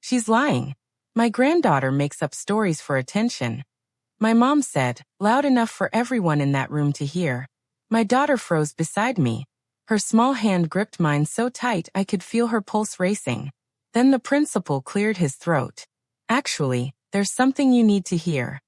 She's lying. My granddaughter makes up stories for attention. My mom said, loud enough for everyone in that room to hear. My daughter froze beside me. Her small hand gripped mine so tight I could feel her pulse racing. Then the principal cleared his throat. Actually, there's something you need to hear.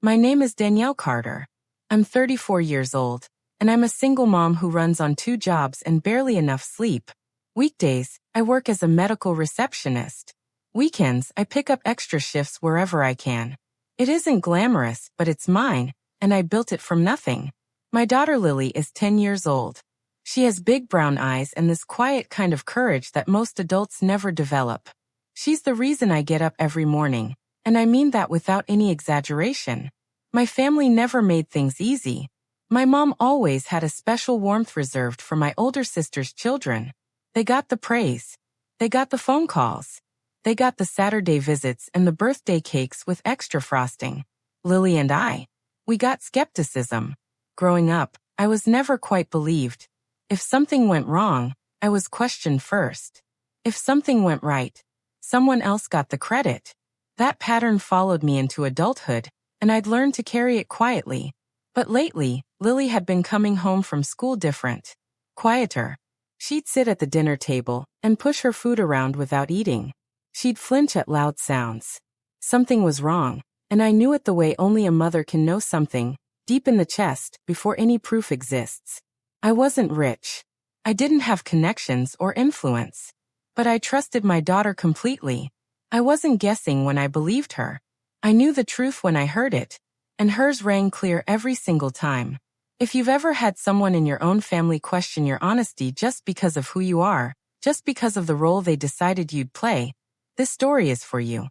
My name is Danielle Carter. I'm 34 years old, and I'm a single mom who runs on 2 jobs and barely enough sleep. Weekdays, I work as a medical receptionist. Weekends, I pick up extra shifts wherever I can. It isn't glamorous, but it's mine, and I built it from nothing. My daughter Lily is 10 years old. She has big brown eyes and this quiet kind of courage that most adults never develop. She's the reason I get up every morning, and I mean that without any exaggeration. My family never made things easy. My mom always had a special warmth reserved for my older sister's children. They got the praise. They got the phone calls. They got the Saturday visits and the birthday cakes with extra frosting. Lily and I, we got skepticism. Growing up, I was never quite believed. If something went wrong, I was questioned first. If something went right, someone else got the credit. That pattern followed me into adulthood, and I'd learned to carry it quietly. But lately, Lily had been coming home from school different. Quieter. She'd sit at the dinner table and push her food around without eating. She'd flinch at loud sounds. Something was wrong, and I knew it the way only a mother can know something, deep in the chest, before any proof exists. I wasn't rich. I didn't have connections or influence. But I trusted my daughter completely. I wasn't guessing when I believed her. I knew the truth when I heard it, and hers rang clear every single time. If you've ever had someone in your own family question your honesty just because of who you are, just because of the role they decided you'd play, this story is for you.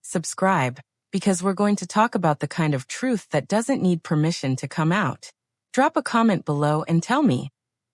Subscribe, because we're going to talk about the kind of truth that doesn't need permission to come out. Drop a comment below and tell me,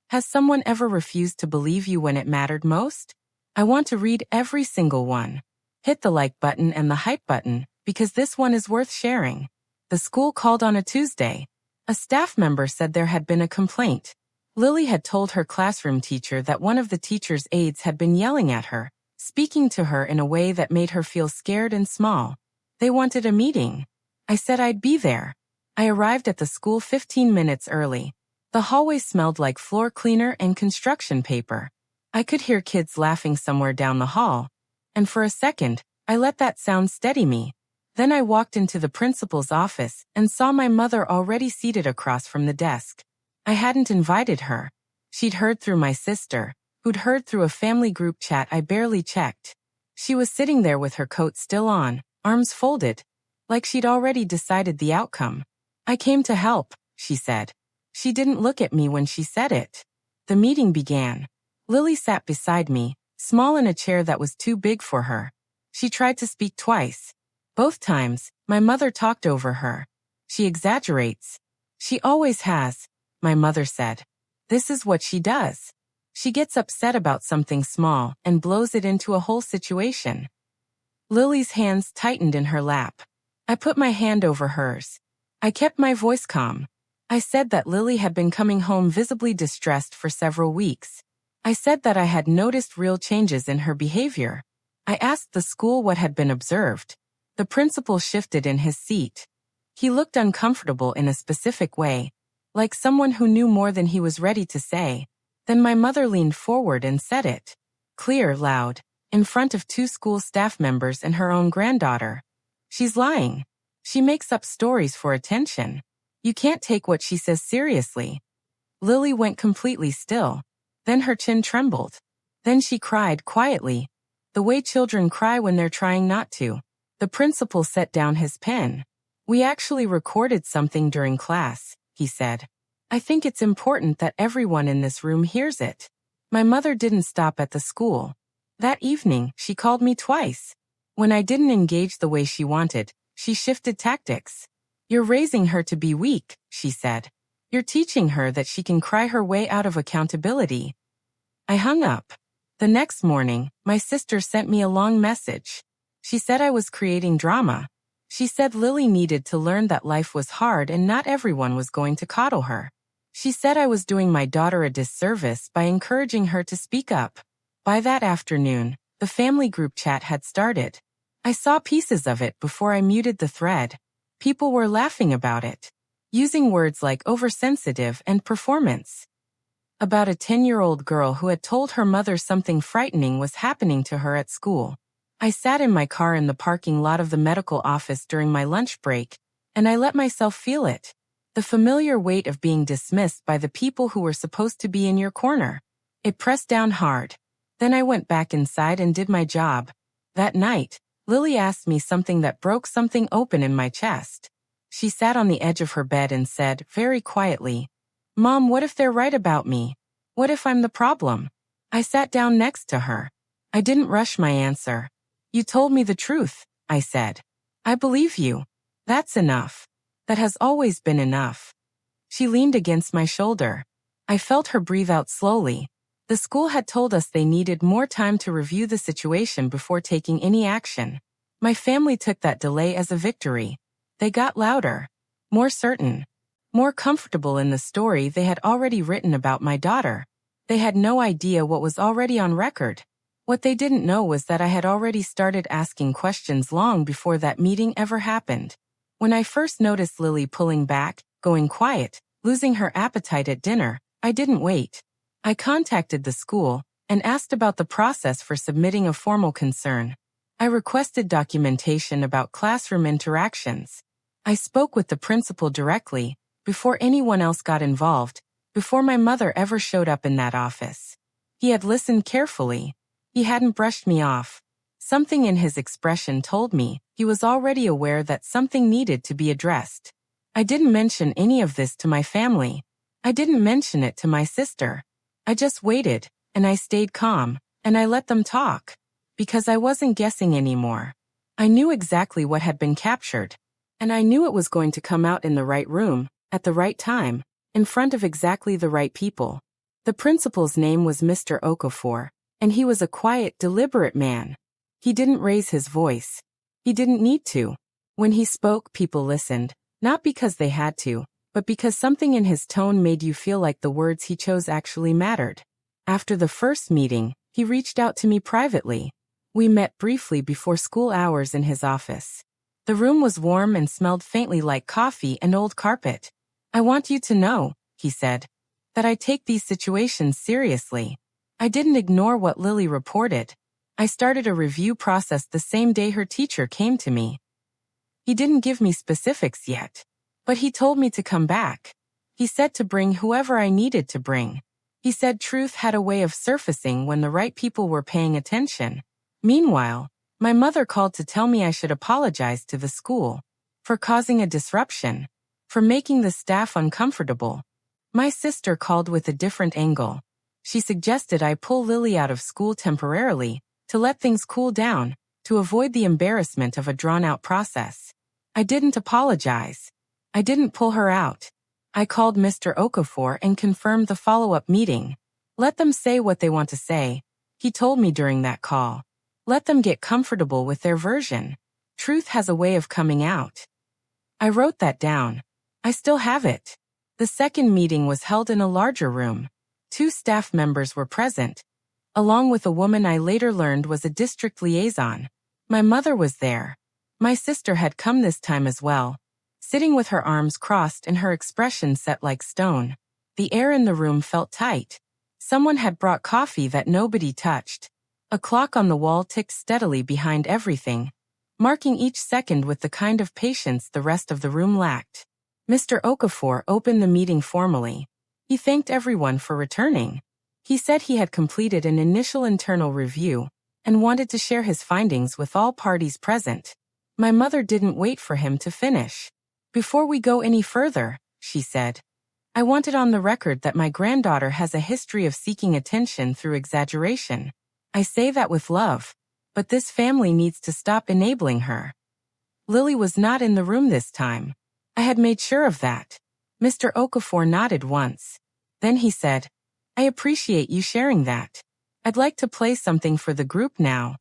has someone ever refused to believe you when it mattered most? I want to read every single one. Hit the like button and the hype button, because this one is worth sharing. The school called on a Tuesday. A staff member said there had been a complaint. Lily had told her classroom teacher that one of the teacher's aides had been yelling at her, speaking to her in a way that made her feel scared and small. They wanted a meeting. I said I'd be there. I arrived at the school 15 minutes early. The hallway smelled like floor cleaner and construction paper. I could hear kids laughing somewhere down the hall. And for a second, I let that sound steady me. Then I walked into the principal's office and saw my mother already seated across from the desk. I hadn't invited her. She'd heard through my sister, who'd heard through a family group chat I barely checked. She was sitting there with her coat still on, arms folded, like she'd already decided the outcome. I came to help, she said. She didn't look at me when she said it. The meeting began. Lily sat beside me, small in a chair that was too big for her. She tried to speak twice. Both times, my mother talked over her. She exaggerates. She always has, my mother said. This is what she does. She gets upset about something small and blows it into a whole situation. Lily's hands tightened in her lap. I put my hand over hers. I kept my voice calm. I said that Lily had been coming home visibly distressed for several weeks. I said that I had noticed real changes in her behavior. I asked the school what had been observed. The principal shifted in his seat. He looked uncomfortable in a specific way, like someone who knew more than he was ready to say. Then my mother leaned forward and said it. Clear, loud, in front of 2 school staff members and her own granddaughter. She's lying. She makes up stories for attention. You can't take what she says seriously. Lily went completely still. Then her chin trembled. Then she cried quietly, the way children cry when they're trying not to. The principal set down his pen. We actually recorded something during class, he said. I think it's important that everyone in this room hears it. My mother didn't stop at the school. That evening, she called me twice. When I didn't engage the way she wanted, she shifted tactics. You're raising her to be weak, she said. You're teaching her that she can cry her way out of accountability. I hung up. The next morning, my sister sent me a long message. She said I was creating drama. She said Lily needed to learn that life was hard and not everyone was going to coddle her. She said I was doing my daughter a disservice by encouraging her to speak up. By that afternoon, The family group chat had started. I saw pieces of it before I muted the thread. People were laughing about it, using words like oversensitive and performance. About a 10-year-old girl who had told her mother something frightening was happening to her at school. I sat in my car in the parking lot of the medical office during my lunch break, and I let myself feel it. The familiar weight of being dismissed by the people who were supposed to be in your corner. It pressed down hard. Then I went back inside and did my job. That night, Lily asked me something that broke something open in my chest. She sat on the edge of her bed and said, very quietly, "Mom, what if they're right about me? What if I'm the problem?" I sat down next to her. I didn't rush my answer. "You told me the truth," I said. "I believe you. That's enough. That has always been enough." She leaned against my shoulder. I felt her breathe out slowly. The school had told us they needed more time to review the situation before taking any action. My family took that delay as a victory. They got louder, more certain, more comfortable in the story they had already written about my daughter. They had no idea what was already on record. What they didn't know was that I had already started asking questions long before that meeting ever happened. When I first noticed Lily pulling back, going quiet, losing her appetite at dinner, I didn't wait. I contacted the school and asked about the process for submitting a formal concern. I requested documentation about classroom interactions. I spoke with the principal directly, before anyone else got involved, before my mother ever showed up in that office. He had listened carefully. He hadn't brushed me off. Something in his expression told me he was already aware that something needed to be addressed. I didn't mention any of this to my family. I didn't mention it to my sister. I just waited, and I stayed calm, and I let them talk. Because I wasn't guessing anymore. I knew exactly what had been captured. And I knew it was going to come out in the right room, at the right time, in front of exactly the right people. The principal's name was Mr. Okafor, and he was a quiet, deliberate man. He didn't raise his voice. He didn't need to. When he spoke, people listened, not because they had to, but because something in his tone made you feel like the words he chose actually mattered. After the first meeting, he reached out to me privately. We met briefly before school hours in his office. The room was warm and smelled faintly like coffee and old carpet. "I want you to know," he said, "that I take these situations seriously. I didn't ignore what Lily reported. I started a review process the same day her teacher came to me." He didn't give me specifics yet, but he told me to come back. He said to bring whoever I needed to bring. He said truth had a way of surfacing when the right people were paying attention. Meanwhile, my mother called to tell me I should apologize to the school for causing a disruption, for making the staff uncomfortable. My sister called with a different angle. She suggested I pull Lily out of school temporarily, to let things cool down, to avoid the embarrassment of a drawn-out process. I didn't apologize. I didn't pull her out. I called Mr. Okafor and confirmed the follow-up meeting. Let them say what they want to say, he told me during that call. Let them get comfortable with their version. Truth has a way of coming out. I wrote that down. I still have it. The second meeting was held in a larger room. 2 staff members were present, along with a woman I later learned was a district liaison. My mother was there. My sister had come this time as well, sitting with her arms crossed and her expression set like stone. The air in the room felt tight. Someone had brought coffee that nobody touched. A clock on the wall ticked steadily behind everything, marking each second with the kind of patience the rest of the room lacked. Mr. Okafor opened the meeting formally. He thanked everyone for returning. He said he had completed an initial internal review and wanted to share his findings with all parties present. My mother didn't wait for him to finish. "Before we go any further," she said, "I want it on the record that my granddaughter has a history of seeking attention through exaggeration. I say that with love, but this family needs to stop enabling her." Lily was not in the room this time. I had made sure of that. Mr. Okafor nodded once. Then he said, "I appreciate you sharing that. I'd like to play something for the group now."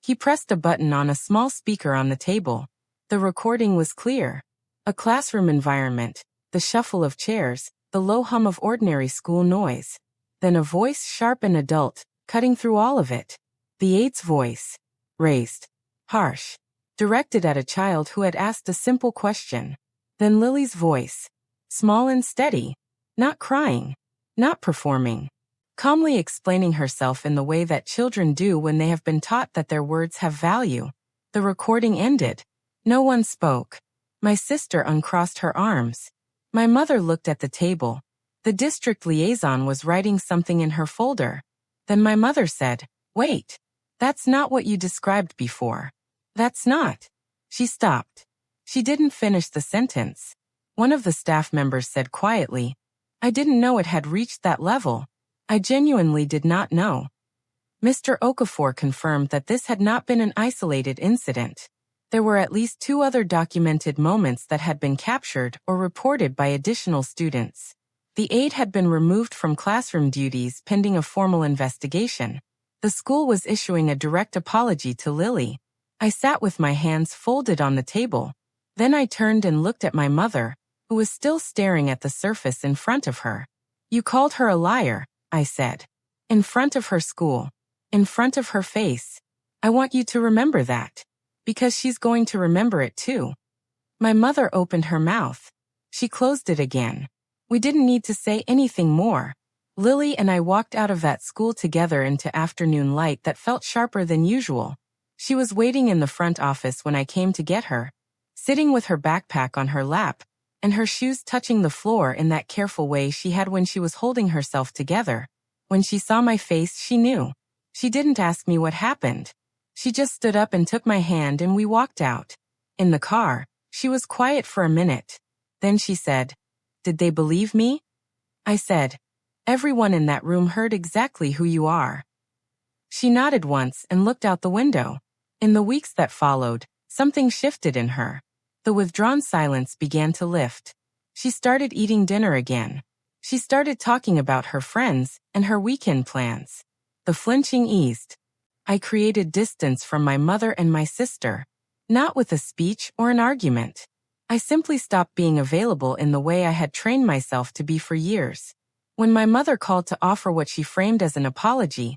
He pressed a button on a small speaker on the table. The recording was clear. A classroom environment, the shuffle of chairs, the low hum of ordinary school noise. Then a voice sharp and adult, cutting through all of it. The aide's voice, raised, harsh, directed at a child who had asked a simple question. Then Lily's voice, small and steady, not crying, not performing, calmly explaining herself in the way that children do when they have been taught that their words have value. The recording ended. No one spoke. My sister uncrossed her arms. My mother looked at the table. The district liaison was writing something in her folder. Then my mother said, "Wait, that's not what you described before. That's not." She stopped. She didn't finish the sentence. One of the staff members said quietly, "I didn't know it had reached that level. I genuinely did not know." Mr. Okafor confirmed that this had not been an isolated incident. There were at least 2 other documented moments that had been captured or reported by additional students. The aide had been removed from classroom duties pending a formal investigation. The school was issuing a direct apology to Lily. I sat with my hands folded on the table. Then I turned and looked at my mother, who was still staring at the surface in front of her. "You called her a liar," I said. "In front of her school. In front of her face. I want you to remember that. Because she's going to remember it too." My mother opened her mouth. She closed it again. We didn't need to say anything more. Lily and I walked out of that school together into afternoon light that felt sharper than usual. She was waiting in the front office when I came to get her, sitting with her backpack on her lap, and her shoes touching the floor in that careful way she had when she was holding herself together. When she saw my face, she knew. She didn't ask me what happened. She just stood up and took my hand and we walked out. In the car, she was quiet for a minute. Then she said, "Did they believe me?" I said, "Everyone in that room heard exactly who you are." She nodded once and looked out the window. In the weeks that followed, something shifted in her. The withdrawn silence began to lift. She started eating dinner again. She started talking about her friends and her weekend plans. The flinching eased. I created distance from my mother and my sister, not with a speech or an argument. I simply stopped being available in the way I had trained myself to be for years. When my mother called to offer what she framed as an apology,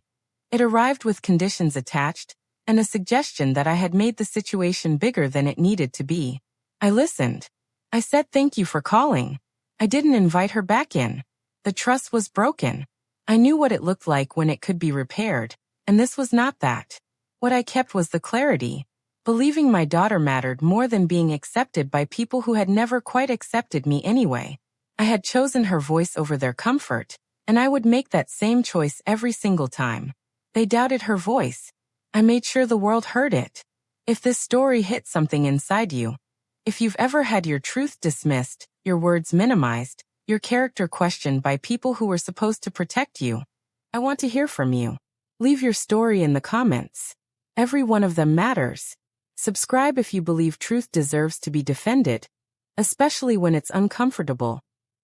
it arrived with conditions attached and a suggestion that I had made the situation bigger than it needed to be. I listened. I said thank you for calling. I didn't invite her back in. The trust was broken. I knew what it looked like when it could be repaired, and this was not that. What I kept was the clarity. Believing my daughter mattered more than being accepted by people who had never quite accepted me anyway. I had chosen her voice over their comfort, and I would make that same choice every single time. They doubted her voice. I made sure the world heard it. If this story hit something inside you, if you've ever had your truth dismissed, your words minimized, your character questioned by people who were supposed to protect you, I want to hear from you. Leave your story in the comments. Every one of them matters. Subscribe if you believe truth deserves to be defended, especially when it's uncomfortable,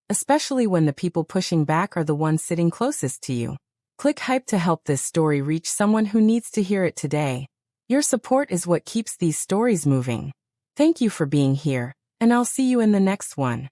especially when the people pushing back are the ones sitting closest to you. Click hype to help this story reach someone who needs to hear it today. Your support is what keeps these stories moving. Thank you for being here, and I'll see you in the next one.